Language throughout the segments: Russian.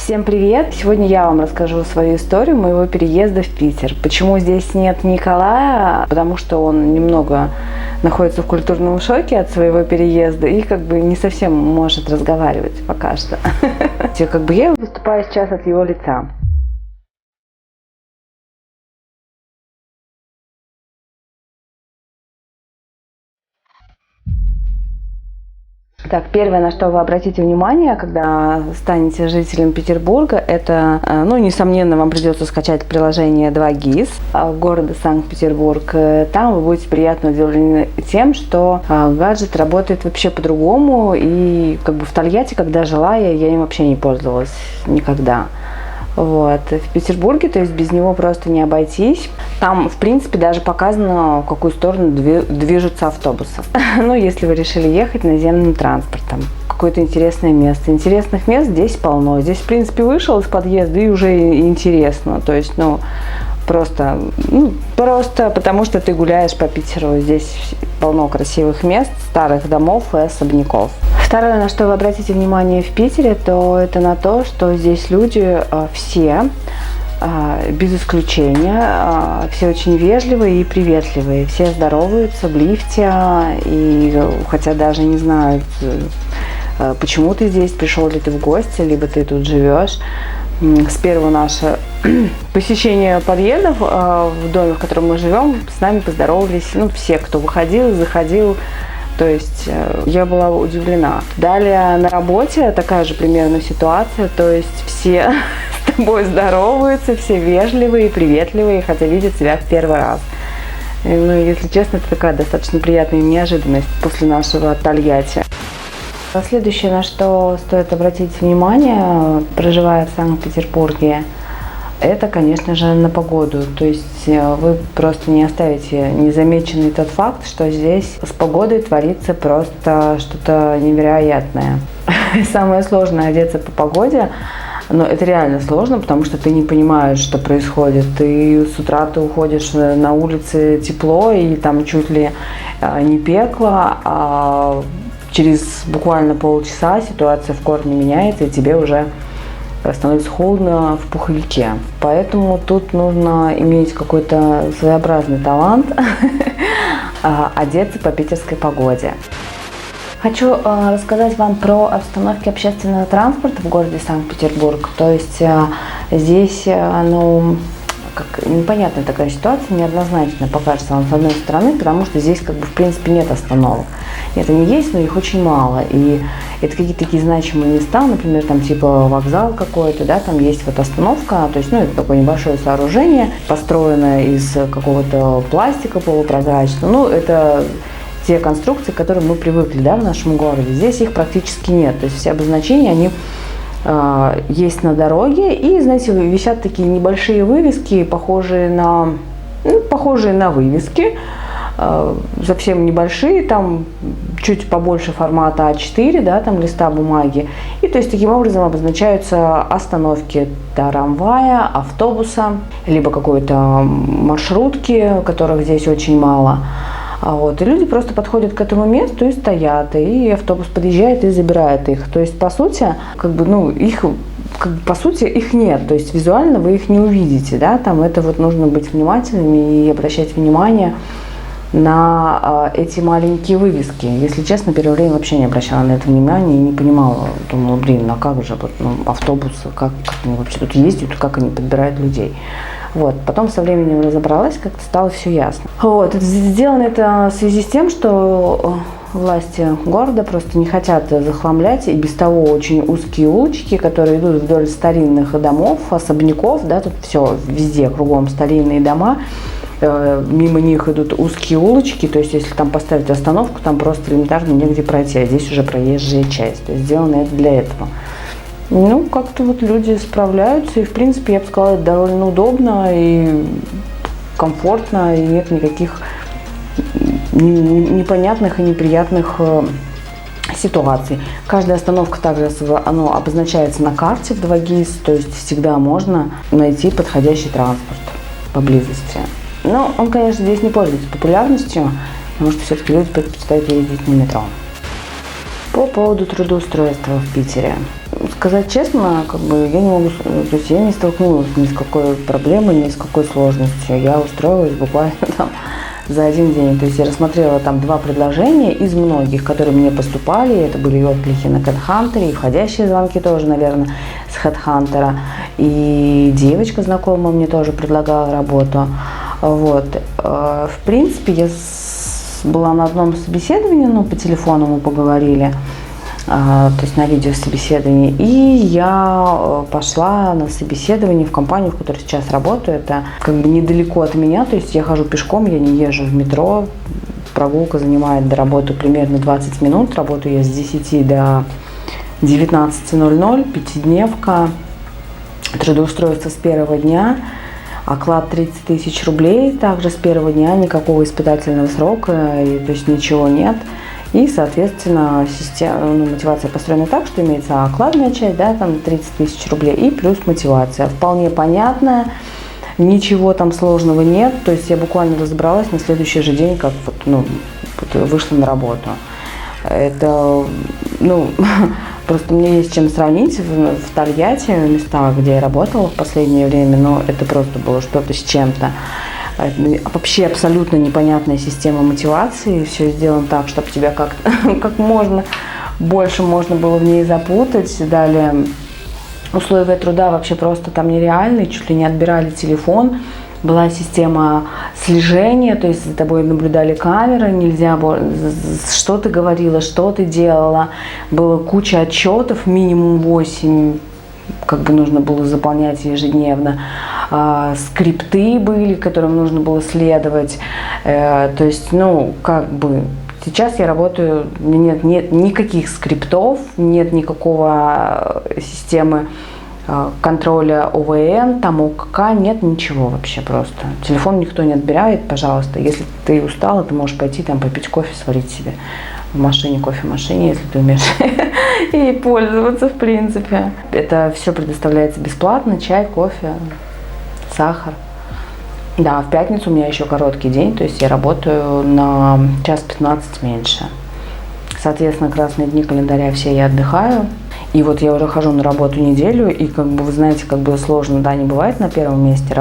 Всем привет! Сегодня я вам расскажу свою историю моего переезда в Питер. Почему здесь нет Николая? Потому что он немного находится в культурном шоке от своего переезда и не совсем может разговаривать пока что. Я выступаю сейчас от его лица. Так, первое, на что вы обратите внимание, когда станете жителем Петербурга, это, несомненно, вам придется скачать приложение 2GIS города Санкт-Петербург. Там вы будете приятно удивлены тем, что гаджет работает вообще по-другому. И в Тольятти, когда жила, я им вообще не пользовалась никогда. В Петербурге, то есть без него просто не обойтись. Там, в принципе, даже показано, в какую сторону движутся автобусы. Если вы решили ехать наземным транспортом. Какое-то интересное место. Интересных мест здесь полно. Здесь, в принципе, вышел из подъезда и уже интересно. То есть, просто потому что ты гуляешь по Питеру. Здесь полно красивых мест, старых домов и особняков. Второе, на что вы обратите внимание в Питере, то это на то, что здесь люди все, без исключения, все очень вежливые и приветливые. Все здороваются в лифте, и хотя даже не знают, почему ты здесь, пришел ли ты в гости, либо ты тут живешь. С первого нашего посещения подъездов в доме, в котором мы живем, с нами поздоровались все, кто выходил, заходил. То есть я была удивлена. Далее на работе такая же примерно ситуация. То есть все с тобой здороваются, все вежливые, приветливые, хотя видят тебя в первый раз. Если честно, это такая достаточно приятная неожиданность после нашего Тольятти. Следующее, на что стоит обратить внимание, проживая в Санкт-Петербурге, это, конечно же, на погоду. То есть вы просто не оставите незамеченный тот факт, что здесь с погодой творится просто что-то невероятное. Самое сложное — одеться по погоде. Но это реально сложно, потому что ты не понимаешь, что происходит. С утра ты уходишь на улице тепло, и там чуть ли не пекло, а через буквально полчаса ситуация в корне меняется, и тебе уже становится холодно в пуховике. Поэтому тут нужно иметь какой-то своеобразный талант одеться по питерской погоде. Хочу рассказать вам про обстановки общественного транспорта в городе Санкт-Петербург. То есть здесь, непонятная такая ситуация, неоднозначная покажется вам с одной стороны, потому что здесь в принципе нет остановок. Нет, они есть, но их очень мало. И это какие-то такие значимые места, например, типа вокзал какой-то, там есть остановка, то есть, это такое небольшое сооружение, построенное из какого-то пластика полупрозрачного. Это те конструкции, к которым мы привыкли, в нашем городе. Здесь их практически нет. То есть все обозначения, они есть на дороге, и, висят такие небольшие вывески, похожие на вывески, совсем небольшие, там чуть побольше формата А4, листа бумаги. И то есть таким образом обозначаются остановки трамвая, автобуса, либо какой-то маршрутки, которых здесь очень мало. И люди просто подходят к этому месту и стоят, и автобус подъезжает и забирает их. То есть, по сути, их нет, то есть визуально вы их не увидите, это нужно быть внимательными и обращать внимание на эти маленькие вывески. Если честно, первое время вообще не обращала на это внимания и не понимала, думала, автобусы, как они вообще тут ездят, как они подбирают людей. Потом со временем разобралась, как-то стало все ясно. Сделано это в связи с тем, что власти города просто не хотят захламлять и без того очень узкие улочки, которые идут вдоль старинных домов, особняков, тут все везде кругом старинные дома. Мимо них идут узкие улочки, то есть если там поставить остановку, там просто элементарно негде пройти, а здесь уже проезжая часть. То есть сделано это для этого. Как-то люди справляются, и, в принципе, я бы сказала, это довольно удобно и комфортно, и нет никаких непонятных и неприятных ситуаций. Каждая остановка также обозначается на карте в 2GIS, то есть всегда можно найти подходящий транспорт поблизости. Но он, конечно, здесь не пользуется популярностью, потому что все-таки люди предпочитают ездить на метро. По поводу трудоустройства в Питере. Сказать честно, как бы я не могу, то есть я не столкнулась ни с какой проблемой, ни с какой сложностью. Я устроилась буквально там за один день. То есть я рассмотрела там 2 предложения из многих, которые мне поступали. Это были и отклики на HeadHunter, и входящие звонки тоже, наверное, с HeadHunter. И девочка знакомая мне тоже предлагала работу. Вот. В принципе, я была на одном собеседовании, ну, по телефону мы поговорили, то есть на видеособеседовании, и я пошла на собеседование в компанию, в которой сейчас работаю. Это как бы недалеко от меня, то есть я хожу пешком, я не езжу в метро, прогулка занимает до работы примерно 20 минут, работаю я с 10 до 19:00, 5-дневка, трудоустройство с первого дня. Оклад 30 000 рублей, также с первого дня, никакого испытательного срока, то есть ничего нет. И, соответственно, мотивация построена так, что имеется окладная часть, да, там 30 000 рублей, и плюс мотивация. Вполне понятная, ничего там сложного нет. То есть я буквально разобралась на следующий же день, как вышла на работу. Это, просто мне есть чем сравнить. В Тольятти, местах, где я работала в последнее время, но это просто было что-то с чем-то. Вообще абсолютно непонятная система мотивации. Все сделано так, чтобы тебя как можно больше можно было в ней запутать. Далее условия труда вообще просто там нереальные. Чуть ли не отбирали телефон. Была система слежения, то есть за тобой наблюдали камеры, нельзя было, что ты говорила, что ты делала. Было куча отчетов, минимум 8, как бы нужно было заполнять ежедневно. Скрипты были, которым нужно было следовать. То есть, сейчас я работаю, нет никаких скриптов, нет никакого системы контроля ОВН, там ОКК, нет ничего вообще просто. Телефон никто не отбирает, пожалуйста. Если ты устала, ты можешь пойти там попить кофе, сварить себе в машине, кофемашине, если ты умеешь и пользоваться в принципе. Это все предоставляется бесплатно, чай, кофе, сахар. Да, в пятницу у меня еще короткий день, то есть я работаю на 1:15 меньше. Соответственно, красные дни календаря все я отдыхаю. И вот я уже хожу на работу неделю, и вы знаете, сложно, да, не бывает на первом месте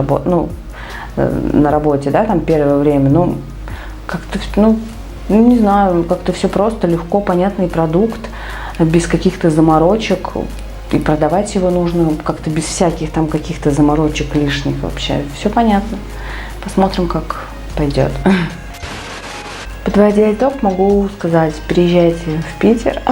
на работе, да, там первое время, не знаю, как-то все просто, легко, понятный продукт, без каких-то заморочек, и продавать его нужно как-то без всяких там каких-то заморочек лишних вообще. Все понятно. Посмотрим, как пойдет. Подводя итог, могу сказать, приезжайте в Питер,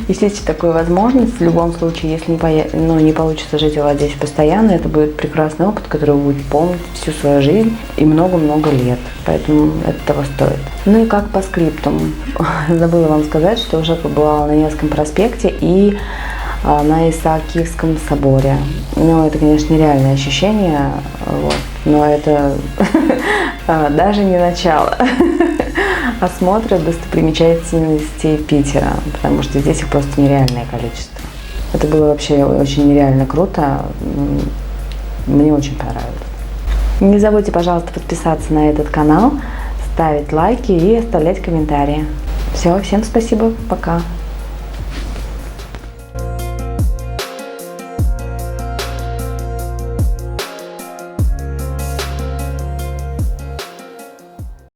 если есть такая возможность. В любом случае, если не получится жить в Одессе постоянно, это будет прекрасный опыт, который вы будете помнить всю свою жизнь и много-много лет. Поэтому это того стоит. Ну и как по скриптам. Забыла вам сказать, что уже побывала на Невском проспекте и на Исаакиевском соборе. Это, конечно, нереальное ощущение, но это даже не начало осмотра достопримечательностей Питера, потому что здесь их просто нереальное количество. Это было вообще очень нереально круто, мне очень понравилось. Не забудьте, пожалуйста, подписаться на этот канал, ставить лайки и оставлять комментарии. Все, всем спасибо, пока.